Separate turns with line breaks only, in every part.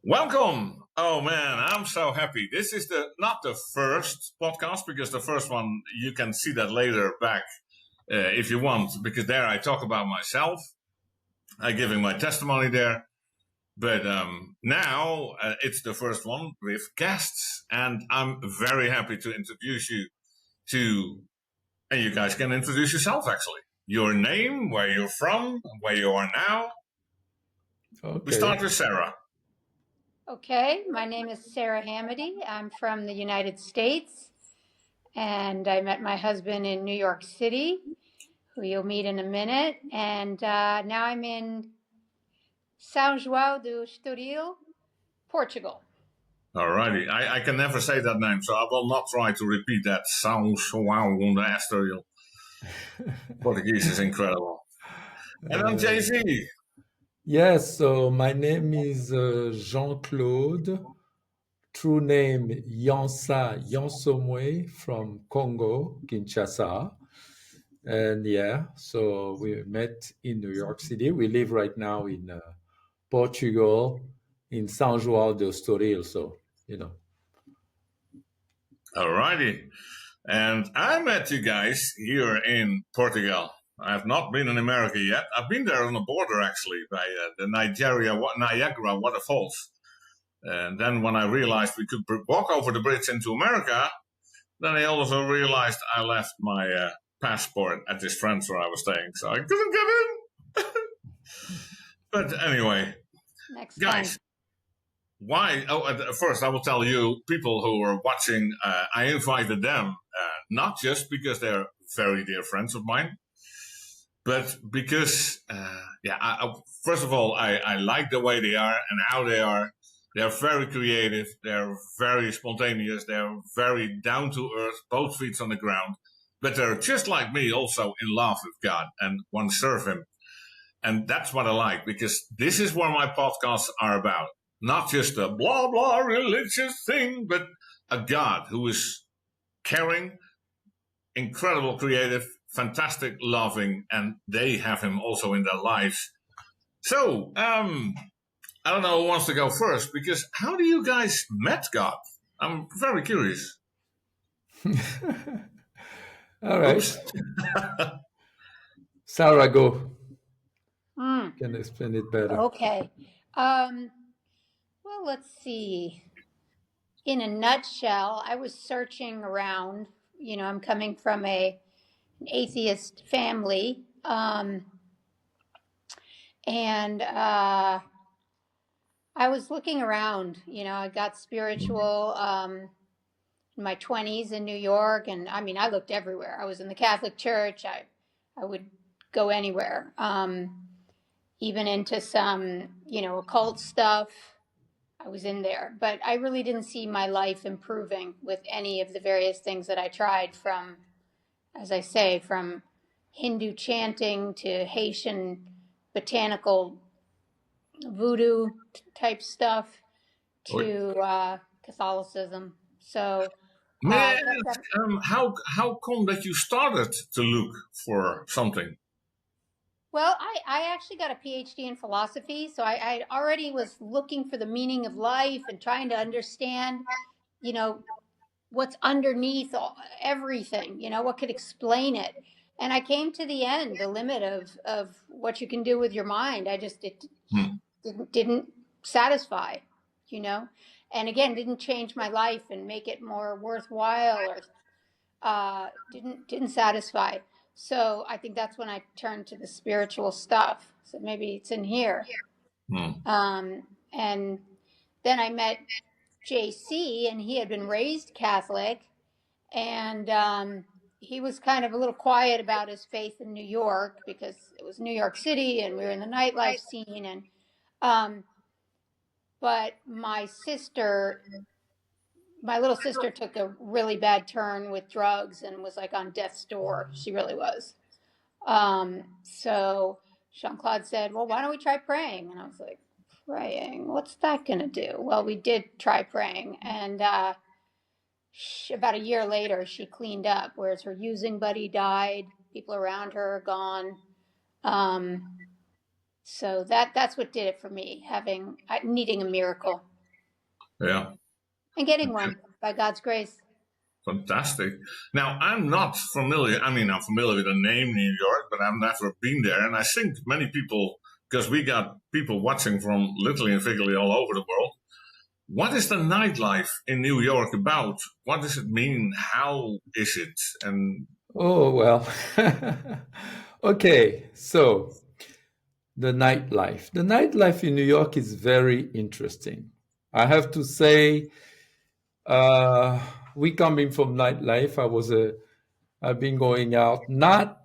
Welcome. Oh man, I'm so happy. This is not the first podcast because the first one you can see that later back if you want because there I talk about myself. I giving my testimony there. But now it's the first one with guests, and I'm very happy to introduce you to, and you guys can introduce yourself actually. Your name, where you're from, where you are now. We start with Sarah.
Okay, my name is Sarah Hamady. I'm from the United States, and I met my husband in New York City, who you'll meet in a minute. And now I'm in São João do Estoril, Portugal.
Alrighty, I can never say that name, so I will not try to repeat that. São João do Estoril. Portuguese is incredible. And I'm Jay-Z.
Yes, so my name is Jean-Claude, true name Yansa Yansomwe from Congo, Kinshasa. And yeah, so we met in New York City. We live right now in Portugal, in São João do Estoril, so, you know.
Alrighty. And I met you guys here in Portugal. I have not been in America yet. I've been there on the border, actually, by the Niagara waterfalls. And then when I realized we could walk over the bridge into America, then I also realized I left my passport at this friend's where I was staying, so I couldn't get in. But anyway,
Next
guys,
time.
why? Oh, first I will tell you, people who are watching, I invited them not just because they're very dear friends of mine, but because, first of all, I like the way they are and how they are. They're very creative. They're very spontaneous. They're very down to earth, both feet on the ground. But they're just like me, also in love with God and want to serve Him. And that's what I like, because this is what my podcasts are about. Not just a blah, blah religious thing, but a God who is caring, incredible, creative, fantastic, loving, and they have Him also in their lives. So, I don't know who wants to go first, because how do you guys met God? I'm very curious.
All right. Sarah, go. Can explain it better.
Okay. Well, let's see. In a nutshell, I was searching around. You know, I'm coming from an atheist family. And I was looking around. You know, I got spiritual in my 20s in New York. And I mean, I looked everywhere. I was in the Catholic Church. I would go anywhere, even into some, occult stuff. I was in there. But I really didn't see my life improving with any of the various things that I tried, from, as I say, from Hindu chanting to Haitian botanical voodoo type stuff to Catholicism. So,
May I ask, how come that you started to look for something?
well, I actually got a PhD in philosophy, so I already was looking for the meaning of life and trying to understand, what's underneath everything, what could explain it. And I came to the limit of what you can do with your mind. It didn't satisfy, and again, didn't change my life and make it more worthwhile, or didn't satisfy. So I think that's when I turned to the spiritual stuff. So maybe it's in here. And then I met JC, and he had been raised Catholic, and he was kind of a little quiet about his faith in New York because it was New York City and we were in the nightlife scene. And but my little sister took a really bad turn with drugs and was like on death's door. She really was. So Jean-Claude said, well, why don't we try praying? And I was like, praying? What's that going to do? Well, we did try praying. And about a year later, she cleaned up, whereas her using buddy died. People around her are gone. So that's what did it for me, needing a miracle.
Yeah.
And getting one by God's grace.
Fantastic. Now, I'm not familiar. I mean, I'm familiar with the name New York, but I've never been there. And I think many people, because we got people watching from literally and figuratively all over the world. What is the nightlife in New York about? What does it mean? How is it? And
Oh, well. Okay, so the nightlife. The nightlife in New York is very interesting. I have to say, uh, we coming from nightlife. I've been going out, not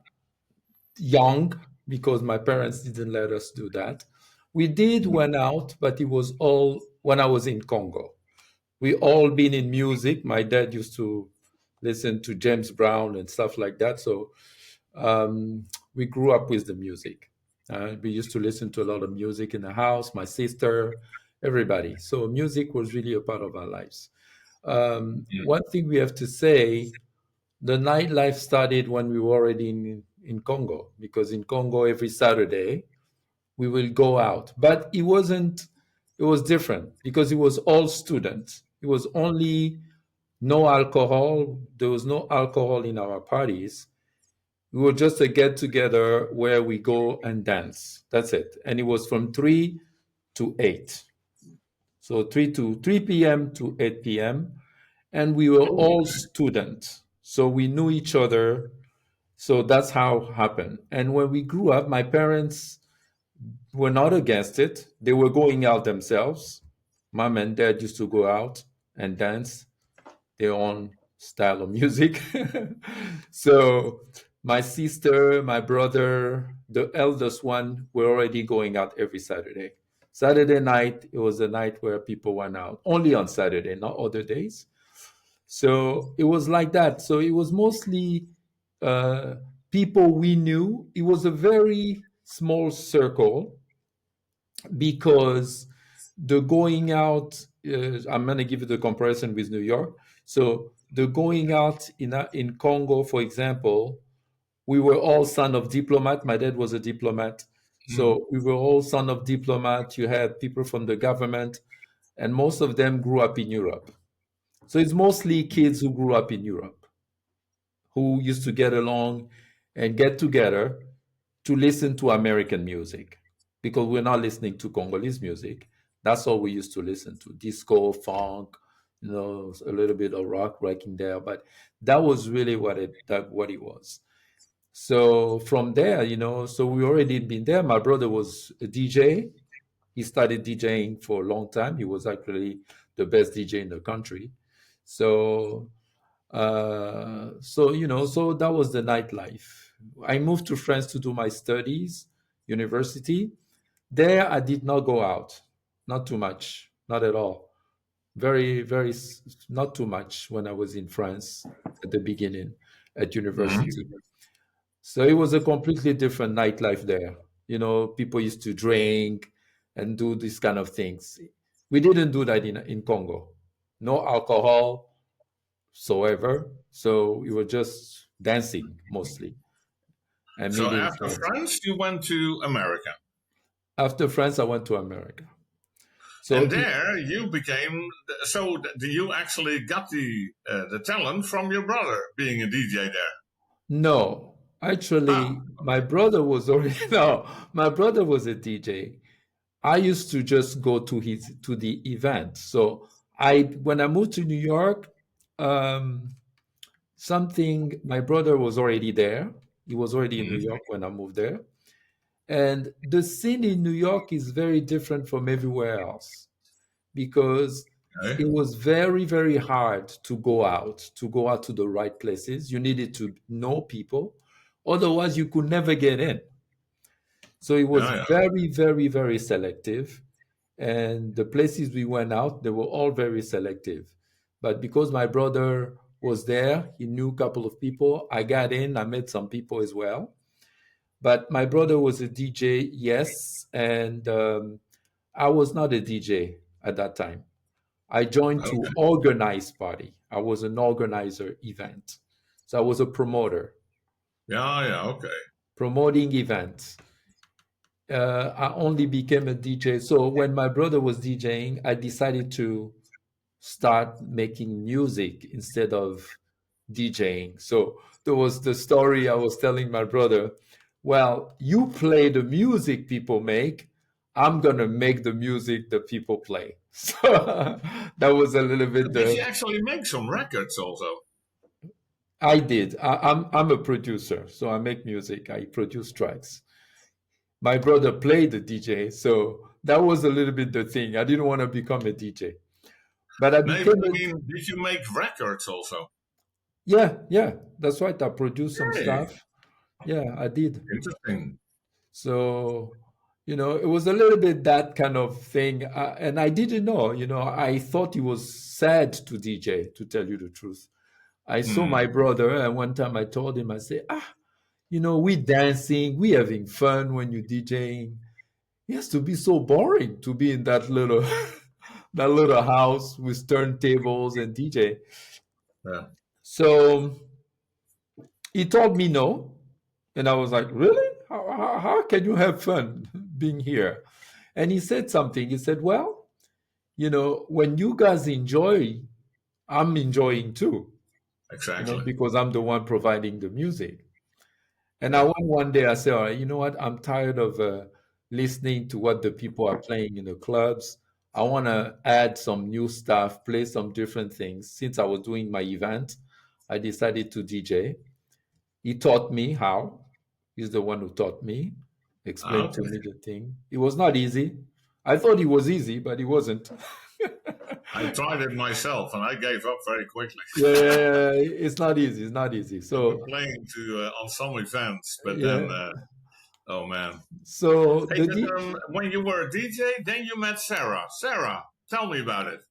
young, because my parents didn't let us do that. We did went out, but it was all when I was in Congo. We all been in music. My dad used to listen to James Brown and stuff like that. So we grew up with the music. We used to listen to a lot of music in the house, my sister, everybody. So music was really a part of our lives. One thing we have to say, the nightlife started when we were already in Congo, because in Congo, every Saturday, we will go out. But it was different because it was all students. It was only no alcohol. There was no alcohol in our parties. We were just a get together where we go and dance. That's it. And it was from 3 to 8. So 3 p.m. to 8 p.m. And we were all students. So we knew each other. So that's how it happened. And when we grew up, my parents were not against it. They were going out themselves. Mom and dad used to go out and dance their own style of music. So my sister, my brother, the eldest one, were already going out every Saturday. Saturday night, it was a night where people went out, only on Saturday, not other days. So it was like that. So it was mostly uh, people we knew. It was a very small circle because the going out, I'm going to give you the comparison with New York. So the going out in Congo, for example, we were all son of diplomat. My dad was a diplomat. So we were all son of diplomat. You had people from the government, and most of them grew up in Europe. So it's mostly kids who grew up in Europe, who used to get along and get together to listen to American music, because we're not listening to Congolese music. That's all we used to listen to: disco, funk, a little bit of rock in there. But that was really what it was. So from there, so we already been there. My brother was a DJ. He started DJing for a long time. He was actually the best DJ in the country. So so that was the nightlife. I moved to France to do my studies, university. There, I did not go out, not too much, not at all. Very, very, not too much when I was in France at the beginning at university. So it was a completely different nightlife there. People used to drink and do these kind of things. We didn't do that in Congo. No alcohol, soever. So we were just dancing mostly and
so
meeting
after
friends.
France, you went to America.
After France, I went to America. So
And there you became. So you actually got the talent from your brother being a DJ there.
no,
Ah,
actually, my brother was already no. My brother was a DJ. I used to just go to the event. So when I moved to New York, um, something my brother was already there. He was already in New York when I moved there. And the scene in New York is very different from everywhere else, because
okay.
it was very, very hard to go out to the right places. You needed to know people. Otherwise, you could never get in. So it was
Yeah, yeah.
very, very, very selective. And the places we went out, they were all very selective. But because my brother was there, he knew a couple of people. I got in, I met some people as well. But my brother was a DJ, yes, and I was not a DJ at that time. I joined to
Okay.
organize party. I was an organizer event. So I was a promoter,
Yeah, yeah. Okay.
promoting events. I only became a DJ. So when my brother was DJing, I decided to start making music instead of DJing. So there was the story I was telling my brother. Well, you play the music people make. I'm gonna make the music that people play. So that was a little bit
Did you
the.
actually make some records also?
I did. I'm a producer, so I make music. I produce tracks. My brother played the DJ, so that was a little bit the thing. I didn't want to become a DJ, but I
No, but
became
I
a.
mean, did you make records also?
Yeah, that's right. I produced some
Hey,
stuff. Yeah, I did.
interesting.
So, it was a little bit that kind of thing. And I didn't know, I thought it was sad to DJ, to tell you the truth. I saw
Hmm.
my brother, and one time I told him, I said, we dancing, we having fun when you DJing. It has to be so boring to be in that little that little house with turntables and DJ.
Yeah.
So he told me no. And I was like, really? How can you have fun being here? And he said something. He said, well, when you guys enjoy, I'm enjoying too,
Exactly.
because I'm the one providing the music. And I
Yeah.
went one day, I said, all right, you know what? I'm tired of listening to what the people are playing in the clubs. I want to add some new stuff, play some different things. Since I was doing my event, I decided to DJ. He taught me how. He's the one who taught me, explained to
Okay.
me the thing. It was not easy. I thought it was easy, but it wasn't.
I tried it myself and I gave up very quickly.
Yeah, it's not easy. It's not easy.
I was
So,
playing to on some events, but
yeah.
then, oh man.
So
Hey,
the
but when you were a DJ, then you met Sarah. Sarah, tell me about it.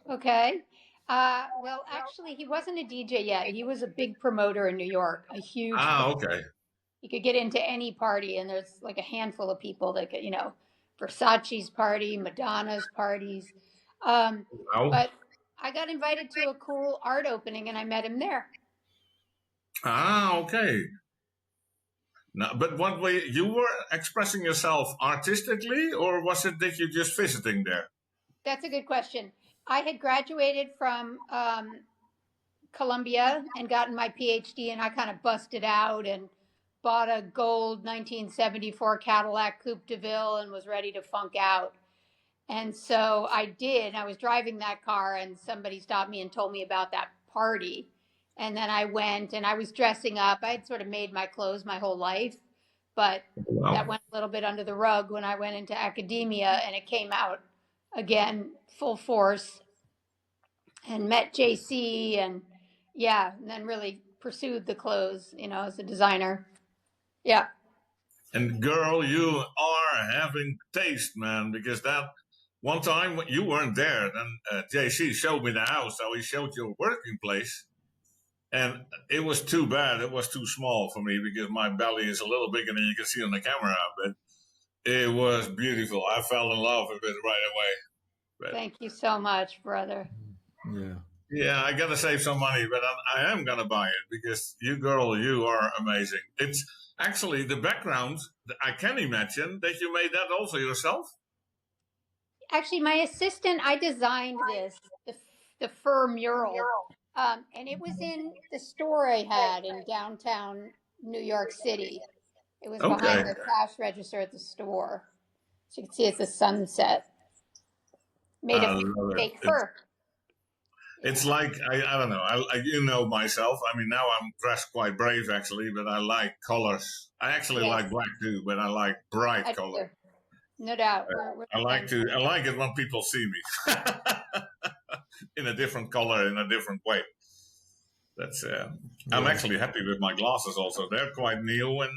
Okay. Well, actually, he wasn't a DJ yet. He was a big promoter in New York, a huge
Ah,
promoter.
okay.
You could get into any party, and there's like a handful of people that could, Versace's party, Madonna's parties. Um,
Wow.
but I got invited to a cool art opening, and I met him there.
Ah, okay. Now, but what way you were expressing yourself artistically, or was it that you just visiting there?
That's a good question. I had graduated from Columbia and gotten my PhD, and I kind of busted out and bought a gold 1974 Cadillac Coupe de Ville and was ready to funk out. And so I did. I was driving that car, and somebody stopped me and told me about that party. And then I went and I was dressing up. I had sort of made my clothes my whole life, but that
Wow.
went a little bit under the rug when I went into academia, and it came out again full force, and met JC, and yeah, and then really pursued the clothes, as a designer. Yeah.
And girl, you are having taste, man, because that one time you weren't there, then JC showed me the house, so he showed your working place. And it was too bad. It was too small for me because my belly is a little bigger than you can see on the camera. But it was beautiful. I fell in love with it right away. But
Thank you so much, brother.
Yeah.
yeah, I gotta save some money, but I am gonna buy it because you, girl, you are amazing. It's actually the background. I can imagine that you made that also yourself.
Actually, my assistant, I designed the fur mural, and it was in the store I had in downtown New York City. It was
Okay,
behind the cash register at the store. So you can see it's a sunset made
I
of
love it.
fake fur.
It's
Yeah.
like I don't know. You know myself. I mean, now I'm dressed quite brave actually, but I like colors. I actually
Yes,
like black too, but I like bright
I
colors.
do. No doubt. We're
I
the
like
same.
to. I like it when people see me in a different color, in a different way. That's. I'm
Yeah.
actually happy with my glasses. Also, they're quite new, and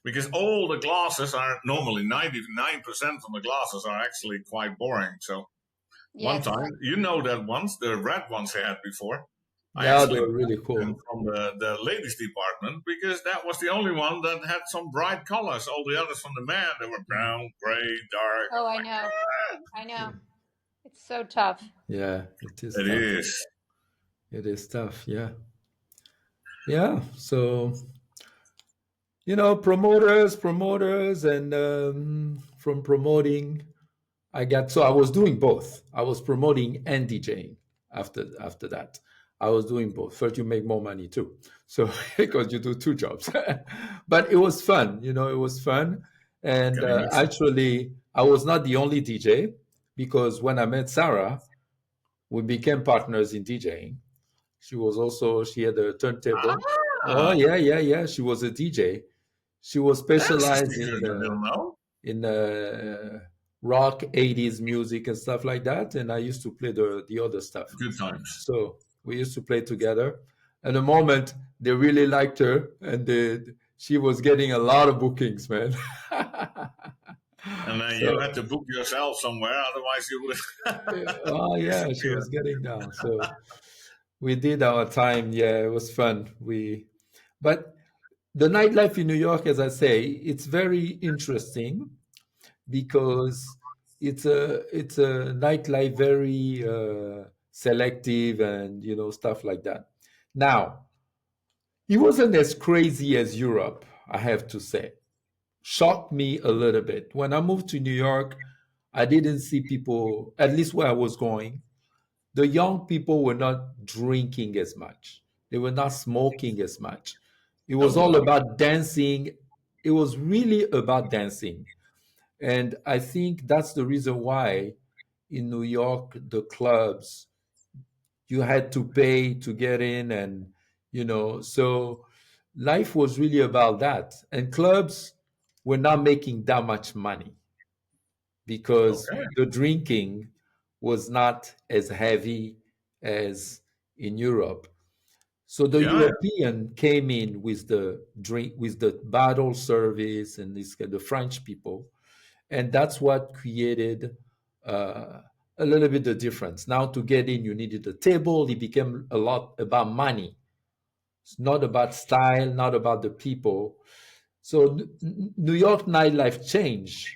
because all the glasses are normally 99% of the glasses are actually quite boring. So one
Yes.
time, you know that once the red ones I had before, I
Yeah, they
actually
were really
bought them
cool.
from the ladies department because that was the only one that had some bright colors. All the others from the man, they were brown, gray, dark.
Oh, I know. I know. It's so tough.
Yeah, it is
It
tough.
is.
It is tough. Yeah. Yeah. So, promoters, and from promoting, I was doing both. I was promoting and DJing after that. I was doing both. First, you make more money too, so because you do two jobs. But it was fun, it was fun. And
Can imagine.
actually, I was not the only DJ because when I met Sarah, we became partners in DJing. She had a turntable. Oh
Ah,
yeah, yeah, yeah. She was a DJ. She was
that's a
specialized
secret I didn't know.
in rock 80s music and stuff like that, and I used to play the other stuff.
Good times.
So we used to play together. And the moment they really liked her, and she was getting a lot of bookings, man.
And then you
So
had to book yourself somewhere, otherwise you would
oh yeah, she
disappear.
was getting down. So we did our time. Yeah, it was fun. But the nightlife in New York, as I say, it's very interesting because it's a nightlife very selective and stuff like that. Now, it wasn't as crazy as Europe, I have to say. Shocked me a little bit. When I moved to New York, I didn't see people, at least where I was going, the young people were not drinking as much. They were not smoking as much. It
Oh
was all
wow,
about dancing. It was really about dancing. And I think that's the reason why in New York, the clubs, you had to pay to get in. And, so life was really about that. And clubs were not making that much money because
okay,
the drinking was not as heavy as in Europe. So the
yeah,
European came in with the drink, with the bottle service, and the French people, and that's what created uh, a little bit the difference. Now to get in, you needed a table. It became a lot about money. It's not about style, not about the people. So New York nightlife changed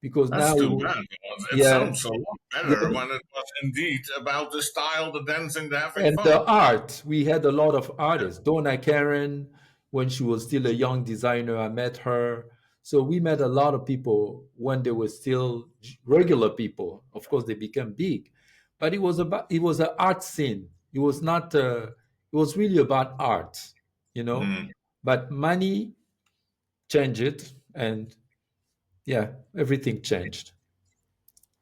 because
that's
now
too bad. Because it
yeah,
sounds so lot better
yeah,
when it was indeed about the style, the dancing, the having
and
fun.
the art. We had a lot of artists. Donna Karen, when she was still a young designer, I met her. So we met a lot of people when they were still regular people. Of course, they became big, but it was an art scene. It was not. It was really about art, you know.
Hmm.
But money changed it, and yeah, everything changed.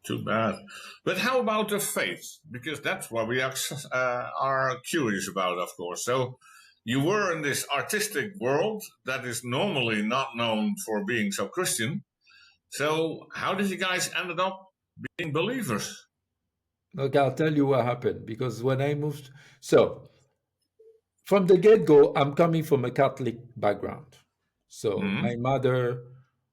Too bad. But how about the faith? Because that's what we are curious about, of course. So you were in this artistic world that is normally not known for being so Christian. So how did you guys ended up being believers?
Okay, I'll tell you what happened because when I moved, so from the get go, I'm coming from a Catholic background. So
Hmm.
my mother,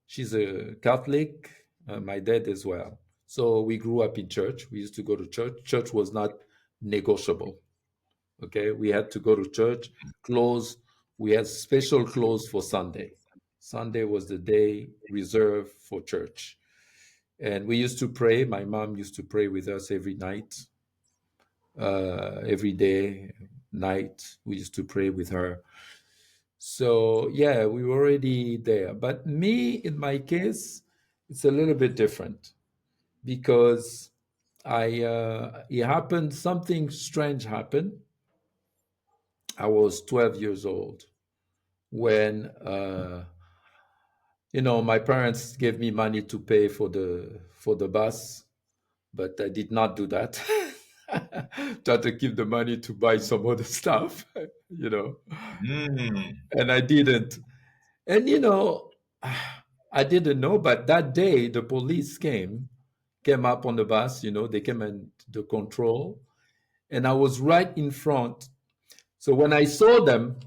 she's a Catholic, my dad as well. So we grew up in church. We used to go to church. Church was not negotiable. Okay, we had to go to church. Clothes, we had special clothes for Sunday. Sunday was the day reserved for church. And we used to pray. My mom used to pray with us every night, every day, night. We used to pray with her. So yeah, we were already there. But me, in my case, it's a little bit different because it happened, something strange happened. I was 12 years old when, my parents gave me money to pay for the bus, but I did not do that. Tried to keep the money to buy some other stuff, you know,
Hmm.
and I didn't. And I didn't know, but that day the police came up on the bus. They came and the control, and I was right in front. So when I saw them,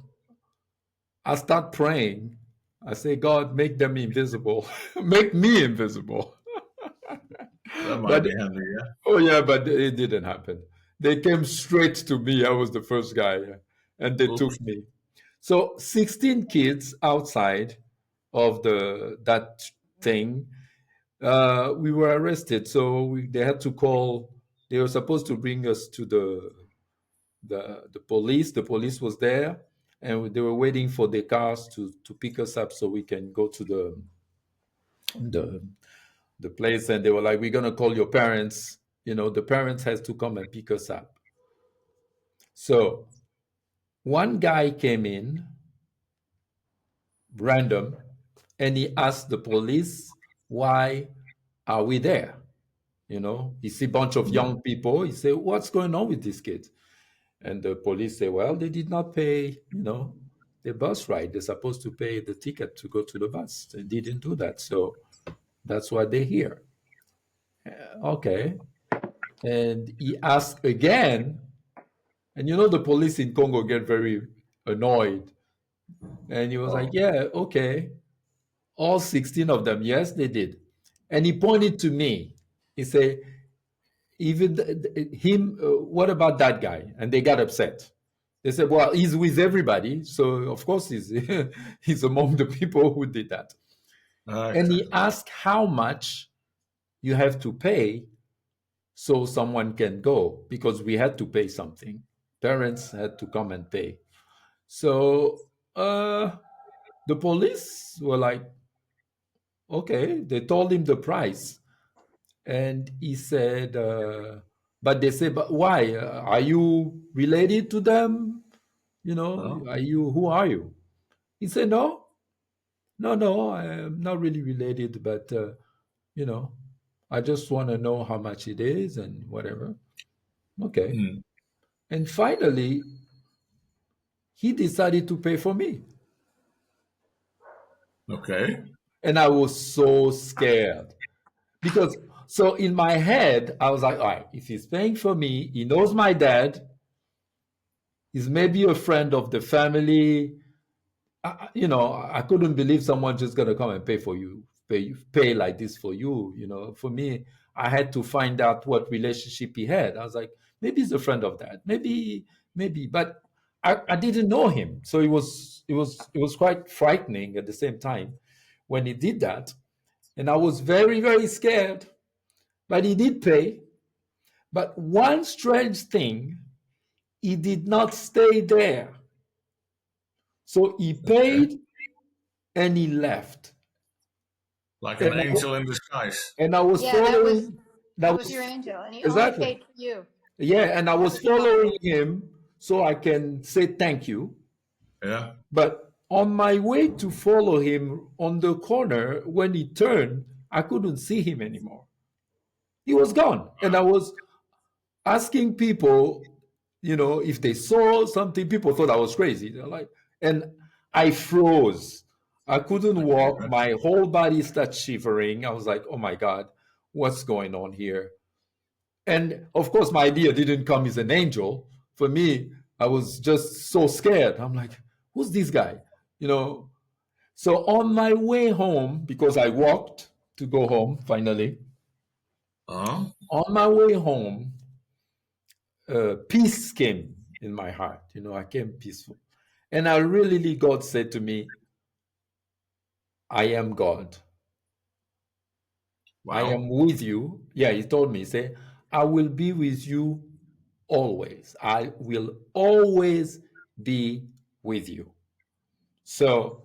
I start praying. I say, God, make them invisible, make me invisible.
That might
But
be handy, yeah.
oh yeah, but it didn't happen. They came straight to me. I was the first guy, and they
Oops.
took me. So 16 kids outside of that thing, we were arrested. So they had to call. They were supposed to bring us to the police. The police was there, and they were waiting for the cars to pick us up so we can go to the the place, and they were like, "We're gonna call your parents. The parents has to come and pick us up." So one guy came in random, and he asked the police, "Why are we there?" He see a bunch of young people. He said, "What's going on with these kids?" And the police say, "Well, they did not pay, the bus ride. They're supposed to pay the ticket to go to the bus. They didn't do that. So that's why they're here." Okay. And he asked again, and the police in Congo get very annoyed. And he was like, "Yeah, okay. All 16 of them, yes, they did." And he pointed to me. He said, "Even him, what about that guy?" And they got upset. They said, "Well, he's with everybody, so of course he's he's among the people who did that." And he asked how much you have to pay so someone can go, because we had to pay something. Parents had to come and pay. So the police were like, okay, they told him the price. And he said, but they said, "But why? Are you related to them? Who are you?" He said, "No, no, no, I'm not really related, but, you know, I just want to know how much it is and whatever." Okay. And finally, he decided to pay for me.
Okay.
And I was so scared because, so in my head, I was like, all right, if he's paying for me, he knows my dad, he's maybe a friend of the family. I couldn't believe someone just gonna come and pay for you, pay like this for you. For me, I had to find out what relationship he had. I was like, maybe he's a friend of that, maybe, but I didn't know him, so it was quite frightening at the same time when he did that, and I was very, very scared. But he did pay. But one strange thing, he did not stay there. So he paid and he left.
Like an
And
angel in disguise.
I was
Yeah, that was
following.
that was your angel, and he only
Exactly.
paid for you.
Yeah, and I
That
was
was phenomenal.
following him so I can say thank you.
Yeah.
But on my way to follow him on the corner, when he turned, I couldn't see him anymore. He was gone. And I was asking people, if they saw something. People thought I was crazy. They're like, and I froze. I couldn't walk. My whole body started shivering. I was like, oh my God, what's going on here? And of course, my idea didn't come as an angel. For me, I was just so scared. I'm like, who's this guy? So on my way home, because I walked to go home finally, on my way home, peace came in my heart. I came peaceful. And I really, God said to me, I am God.
Wow.
I am with you. Yeah, he told me, he said, I will be with you always. I will always be with you. So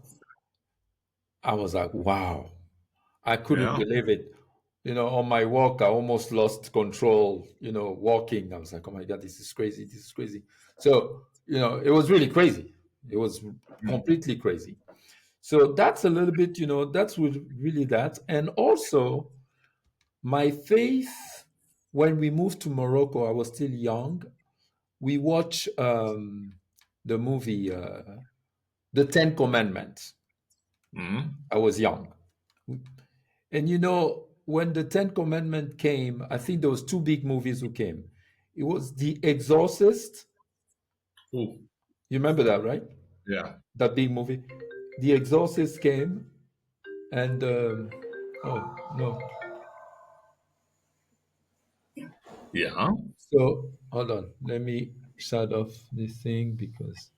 I was like, wow. I couldn't believe it. On my walk, I almost lost control, walking. I was like, oh my God, this is crazy. This is crazy. So, it was really crazy. It was completely crazy. So that's a little bit, that's really that. And also, my faith, when we moved to Morocco, I was still young. We watched the movie, The Ten Commandments. I was young. And when the Ten Commandments came, I think there was two big movies who came. It was The Exorcist.
Ooh.
You remember that, right?
Yeah.
That big movie. The Exorcist came, and oh no.
Yeah.
So hold on, let me shut off this thing because.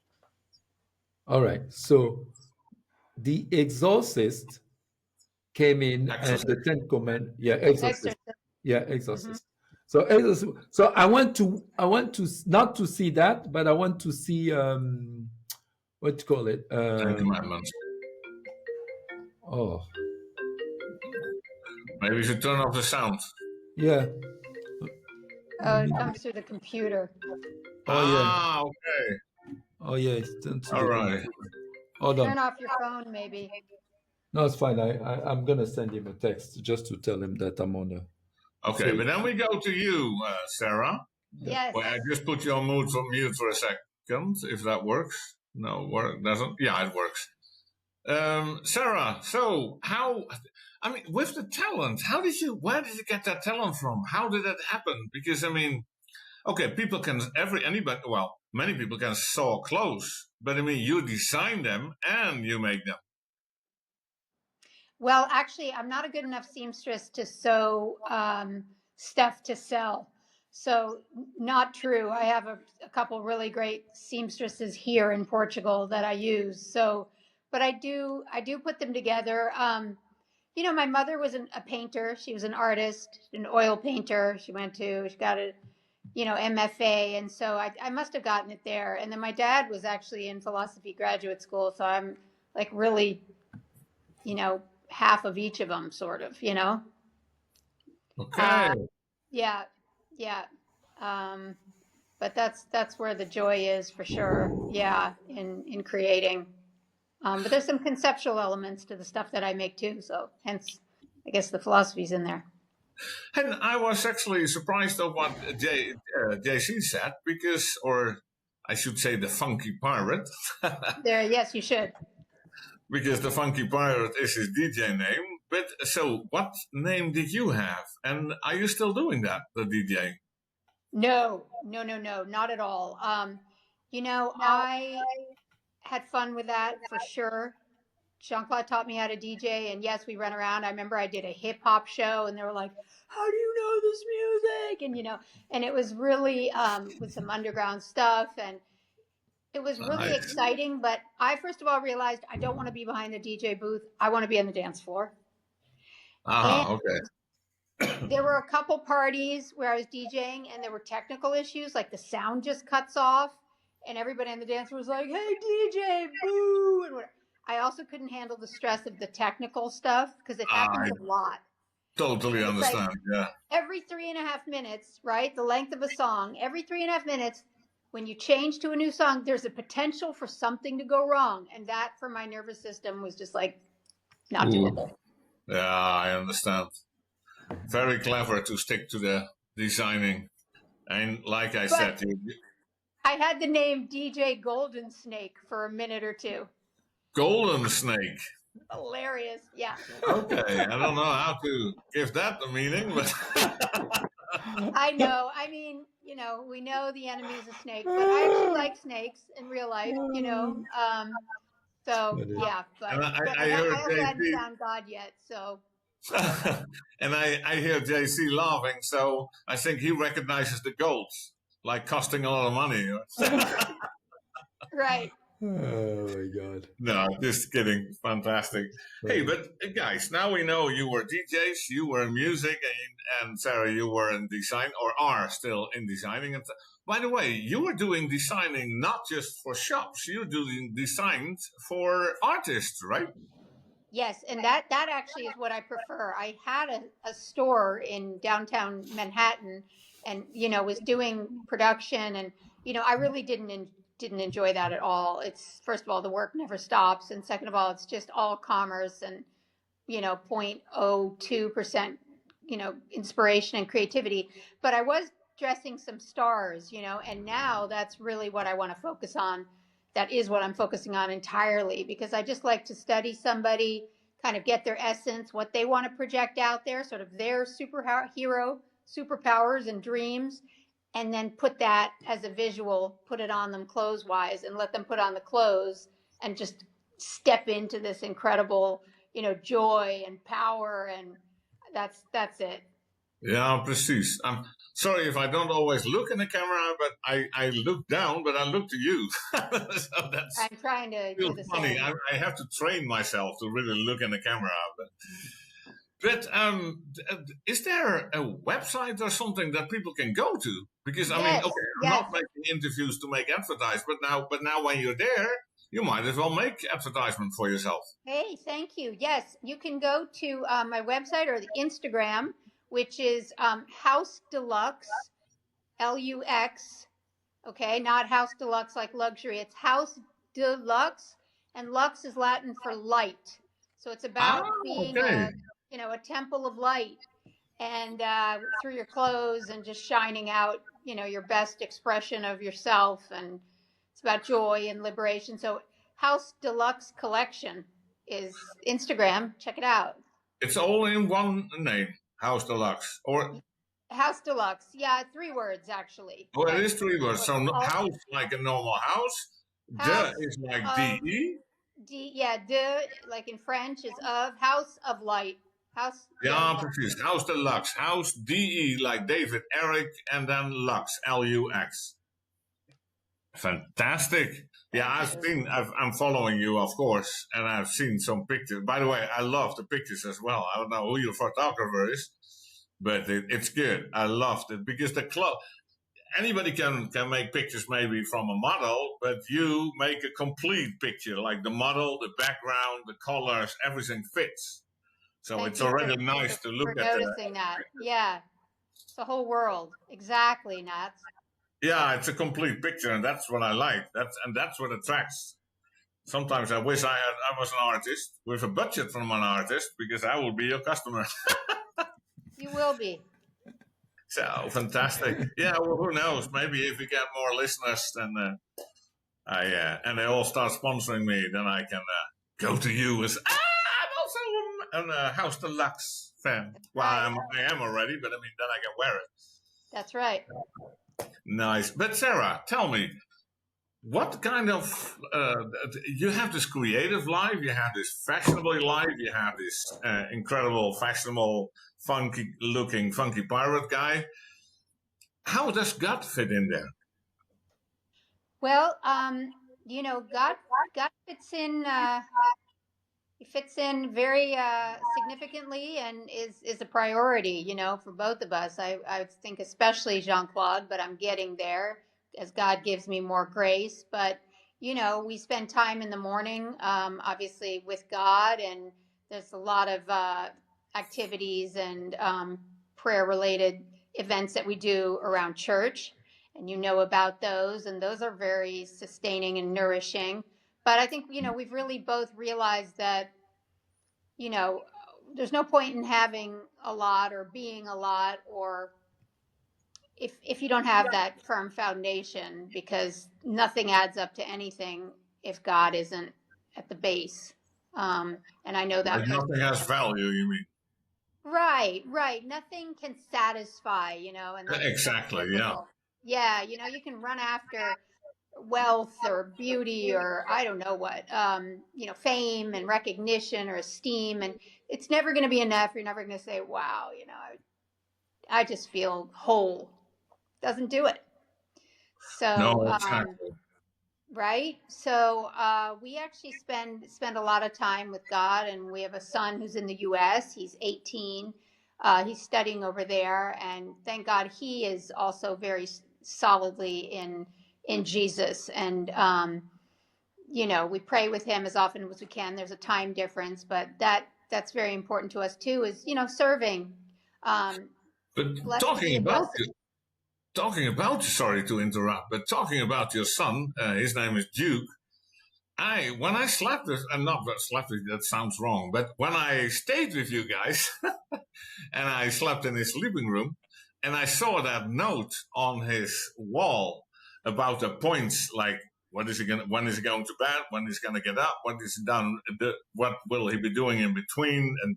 All right. So The Exorcist came in, and the Ten Commandments. Yeah, Exorcist.
Exorcist.
Yeah, Exorcist. So Exorcist. So I want to not to see that, but I want to see what you call it?
Ten Commandments.
Oh,
Maybe you should turn off the sound.
Yeah.
Oh, it comes through the computer.
Oh yeah.
Okay.
Oh yeah. It's done to
All
the
right.
computer. Hold
Turn
on.
off your phone, maybe.
No, it's fine. I'm gonna send him a text just to tell him that I'm on a.
Okay, but then we go to you, Sarah.
Yes.
Well, I just put you on mute for a second, if that works. No, doesn't. Yeah, it works. Sarah, so with the talent, where did you get that talent from? How did that happen? Because, okay, many people can sew clothes, but you design them and you make them.
Well, actually, I'm not a good enough seamstress to sew stuff to sell. So not true. I have a couple really great seamstresses here in Portugal that I use. So, but I do put them together. My mother was a painter. She was an artist, an oil painter. She got a, MFA. And so I must have gotten it there. And then my dad was actually in philosophy graduate school. So I'm like really, half of each of them, sort of,
Okay.
Yeah. But that's where the joy is for sure. Yeah, in creating. But there's some conceptual elements to the stuff that I make too. So hence, I guess the philosophy's in there.
And I was actually surprised of what JC said, or I should say the Funky Pirate.
Yes, you should.
Because the Funky Pirate is his DJ name. But so what name did you have? And are you still doing that, the DJ?
No, not at all. I had fun with that for sure. Jean-Claude taught me how to DJ, and yes, we ran around. I remember I did a hip hop show, and they were like, "How do you know this music?" And it was really with some underground stuff, and it was really exciting. But I first of all realized I don't want to be behind the DJ booth. I want to be on the dance floor.
Okay.
There were a couple parties where I was DJing, and there were technical issues, like the sound just cuts off, and everybody on the dance floor was like, "Hey, DJ, boo!" And I also couldn't handle the stress of the technical stuff because it happens a lot.
Totally understand. Like yeah.
Every 3.5 minutes, right? The length of a song, every 3.5 minutes, when you change to a new song, there's a potential for something to go wrong. And that for my nervous system was just like not doable.
Yeah, I understand. Very clever to stick to the designing. And like I said,
I had the name DJ Golden Snake for a minute or two.
Golden Snake.
Hilarious, yeah.
Okay, I don't know how to give that the meaning, but
I know. We know the enemy is a snake, but I actually like snakes in real life, So yeah, but I also hadn't found God yet, so.
And I hear JC laughing, so I think he recognizes the golds, like costing a lot of money.
Right.
Oh my God.
No, just kidding. Fantastic. Hey, but guys, now we know you were DJs, you were in music, and Sarah, you were in design, or are still in designing. And by the way, you were doing designing not just for shops, you're doing designs for artists, right?
Yes, and that actually is what I prefer. I had a store in downtown Manhattan, and was doing production, and I really didn't enjoy that at all. It's, first of all, the work never stops, and second of all, it's just all commerce and 0.02% inspiration and creativity. But I was dressing some stars, and now that's really what I want to focus on. That is what I'm focusing on entirely, because I just like to study somebody, kind of get their essence, what they want to project out there, sort of their superpowers and dreams, and then put that as a visual, put it on them clothes-wise, and let them put on the clothes and just step into this incredible, joy and power, and that's it.
Yeah, precies. I'm sorry if I don't always look in the camera, but I look down, but I look to you. So that's
I'm trying to do the
funny.
same.
I have to train myself to really look in the camera. But is there a website or something that people can go to? Because I'm not making interviews to make advertise, but now when you're there, you might as well make advertisement for yourself.
Hey, thank you. Yes, you can go to my website or the Instagram, which is House Deluxe, Lux. Okay, not House Deluxe like luxury. It's House Deluxe, and Lux is Latin for light. So it's about being
Okay.
a temple of light, and through your clothes and just shining out, your best expression of yourself, and it's about joy and liberation. So House Deluxe Collection is Instagram. Check it out.
It's all in one name, House Deluxe. Or
House Deluxe. Yeah, 3 words actually.
it is 3 words. So
All,
house like a normal house.
house
De is like
of
DE.
de, like in French, is of House of Light. House.
Ja, precies. House Deluxe. House DE like David, Eric, and then Lux, Lux. Fantastic. Yeah, I'm following you, of course, and I've seen some pictures. By the way, I love the pictures as well. I don't know who your photographer is, but it's good. I loved it because anybody can make pictures maybe from a model, but you make a complete picture, like the model, the background, the colors, everything fits. So
Thank
it's
you
already nice to look
for
at
noticing that. Yeah, it's the whole world. Exactly, Nats.
Yeah, it's a complete picture, and that's what I like. That's what attracts. Sometimes I wish I was an artist with a budget from an artist, because I will be your customer.
You will be.
So fantastic. Yeah, well, who knows? Maybe if we get more listeners, then and they all start sponsoring me, then I can go to you as I'm also a House Deluxe fan. Well,
Right.
I am already, but I mean, then I can wear it.
That's right.
Nice. But Sarah, tell me, what kind of you have this creative life, you have this fashionable life, you have this incredible, fashionable, funky pirate guy. How does God fit in there?
Well, God fits in. He fits in very significantly and is a priority, for both of us. I think especially Jean-Claude, but I'm getting there as God gives me more grace. But, we spend time in the morning, obviously with God, and there's a lot of activities and prayer related events that we do around church. And you know about those, and those are very sustaining and nourishing. But I think, we've really both realized that, there's no point in having a lot or being a lot, or if you don't have that firm foundation, because nothing adds up to anything if God isn't at the base. And I know that.
Like nothing has value, you mean?
Right. Nothing can satisfy, and that's
Exactly, yeah.
Yeah, you can run after wealth or beauty or I don't know what, fame and recognition or esteem, and it's never going to be enough. You're never going to say, wow, I just feel whole. Doesn't do it. So,
No, exactly.
right. So we actually spend a lot of time with God, and we have a son who's in the U.S. He's 18. He's studying over there, and thank God he is also very solidly in Jesus. And we pray with him as often as we can. There's a time difference, but that's very important to us too. Is serving.
But talking about, sorry to interrupt, but talking about your son, his name is Duke. When I slept with, and not slept with, that sounds wrong, but when I stayed with you guys, and I slept in his living room, and I saw that note on his wall about the points, like when is he going to bed, when he's going to get up, what is done, what will he be doing in between, and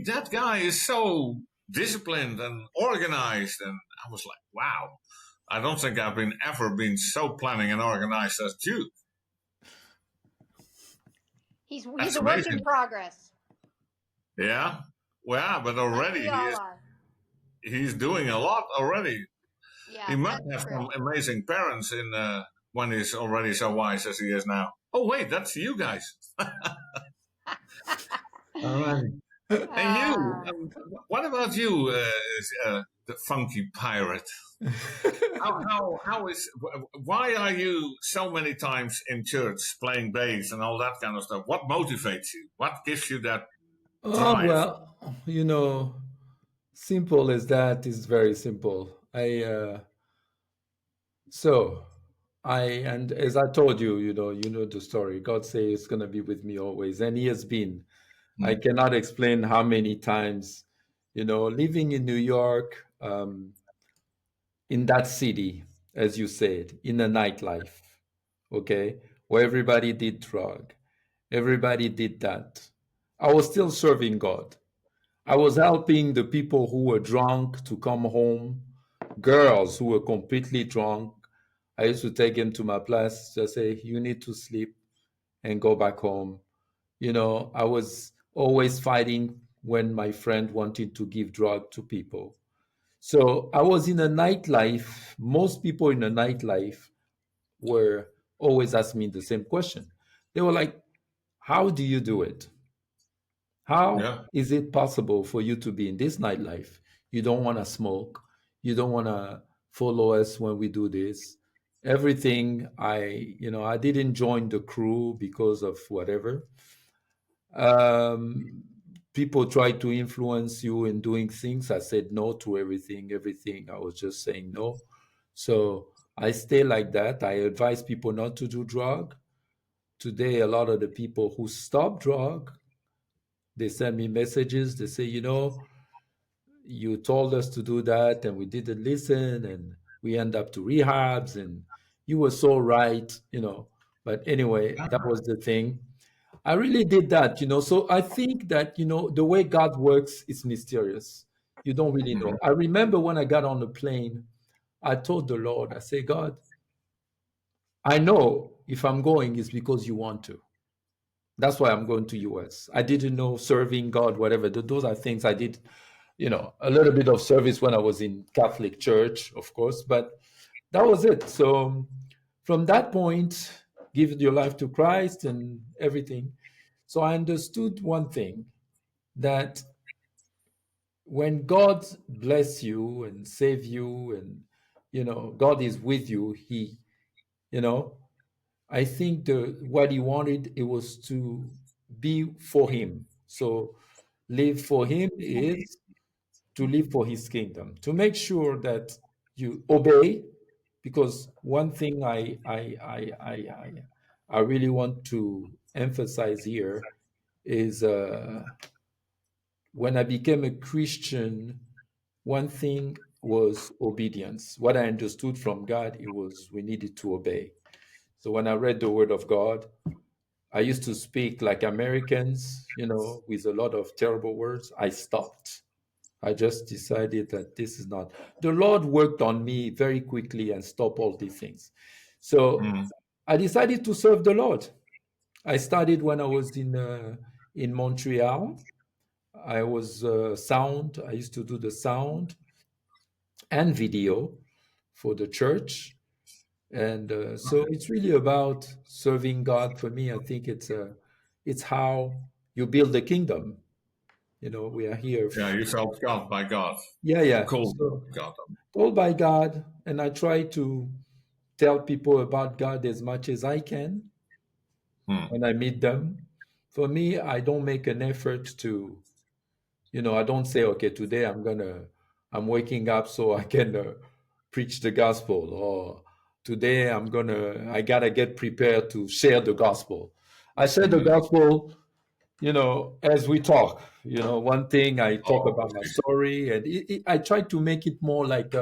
that guy is so disciplined and organized, and I was like, wow, I don't think I've ever been so planning and organized as Duke.
He's a work in progress.
Yeah, well, but already he's doing a lot already.
Yeah,
he must have some amazing parents when he's already so wise as he is now. Oh wait, that's you guys. All right. And you, what about you, the funky pirate. Why are you so many times in church playing bass and all that kind of stuff? What motivates you? What gives you that
Oh,
drive?
well, simple as that is very simple. So and as I told you, you know the story. God says it's gonna be with me always, and He has been. I
Mm,
cannot explain how many times, living in New York, in that city, as you said, in the nightlife, okay, where everybody did drug, everybody did that. I was still serving God. I was helping the people who were drunk to come home, girls who were completely drunk. I used to take them to my place, just say, you need to sleep and go back home. I was always fighting when my friend wanted to give drug to people. So I was in a nightlife. Most people in a nightlife were always asking me the same question. They were like, how do you do it? How
yeah.
is it possible for you to be in this nightlife? You don't want to smoke. You don't want to follow us when we do this. Everything I didn't join the crew because of whatever. Um, People try to influence you in doing things. I said no to everything. Everything. I was just saying no. So I stay like that. I advise people not to do drug. Today, a lot of the people who stop drug, they send me messages. They say, you told us to do that and we didn't listen and we end up to rehabs and you were so right. But anyway, that was the thing. I really did that. So I think that, the way God works is mysterious. You don't really
Mhm.
know. I remember when I got on the plane, I told the Lord, I say, God, I know if I'm going, it's because you want to. That's why I'm going to US. I didn't know serving God, whatever. Those are things I did, a little bit of service when I was in Catholic church, of course, but that was it. So from that point, give your life to Christ and everything. So I understood one thing, that when God bless you and save you and God is with you, you know, I think the what he wanted, it was to be for him. So live for him is to live for his kingdom, to make sure that you obey. Because one thing I really want to emphasize here is, when I became a Christian, one thing was obedience. What I understood from God, it was we needed to obey. So when I read the Word of God, I used to speak like Americans, with a lot of terrible words. I stopped. I just decided that this is not. The Lord worked on me very quickly and stopped all these things. So
Mm.
I decided to serve the Lord. I started when I was in Montreal. I was sound. I used to do the sound and video for the church, and so it's really about serving God. For me, I think it's how you build the kingdom. We are here.
Yeah, you felt God by God,
Yeah, yeah.
called
So
God.
told by God, and I try to tell people about God as much as I can
Hmm.
when I meet them. For me, I don't make an effort to, I don't say, okay, today I'm waking up so I can preach the gospel, or today I gotta get prepared to share the gospel. I share the
Hmm.
gospel, as we talk. One thing I talk
Oh,
about my story, and I try to make it more like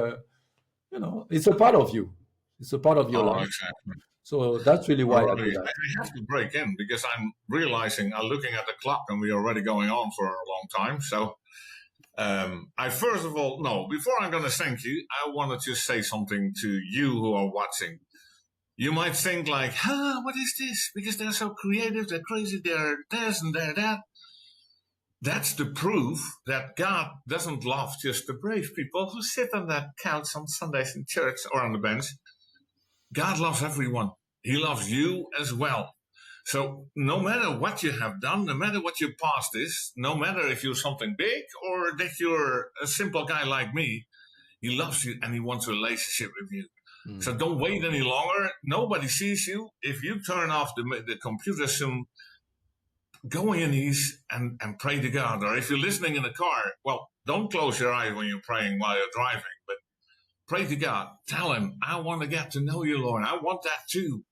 it's a part of you. It's a part of your
oh,
life.
exactly.
So that's really why I do
Already,
that.
I have to break in because I'm realizing I'm looking at the clock and we're already going on for a long time. So, I first of all, no, before I'm going to thank you, I want to just say something to you who are watching. You might think like, what is this? Because they're so creative, they're crazy, they're this and they're that. That's the proof that God doesn't love just the brave people who sit on that couch on Sundays in church or on the bench. God loves everyone. He loves you as well. So no matter what you have done, no matter what your past is, no matter if you're something big or that you're a simple guy like me, He loves you and he wants a relationship with you.
Mm.
So don't wait any longer. Nobody sees you. If you turn off the computer soon, go on your knees and pray to God. Or if you're listening in the car, well, don't close your eyes when you're praying while you're driving, but pray to God. Tell him, I want to get to know you, Lord. I want that too.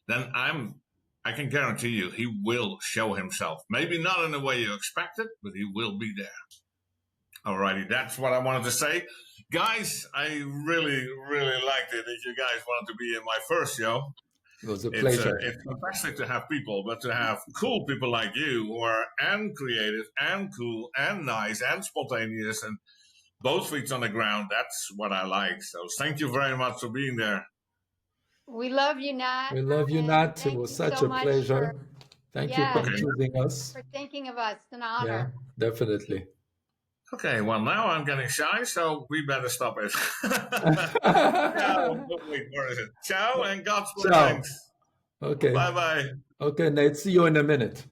Then I can guarantee you he will show himself. Maybe not in the way you expected, but he will be there. Alrighty, that's what I wanted to say. Guys, I really, really liked it that you guys wanted to be in my first show.
It was a pleasure.
It's fantastic to have people, but to have cool people like you who are and creative and cool and nice and spontaneous and both feet on the ground, that's what I like. So thank you very much for being there.
We love you, Nat.
We love you, Nat. It was such a pleasure. Thank you for choosing us.
For thinking of us. It's an honor.
Yeah, definitely.
Okay, well, now I'm getting shy, so we better stop it. Wait, where is it? Ciao and God's blessings.
Okay.
Bye-bye.
Okay, Nate, see you in a minute.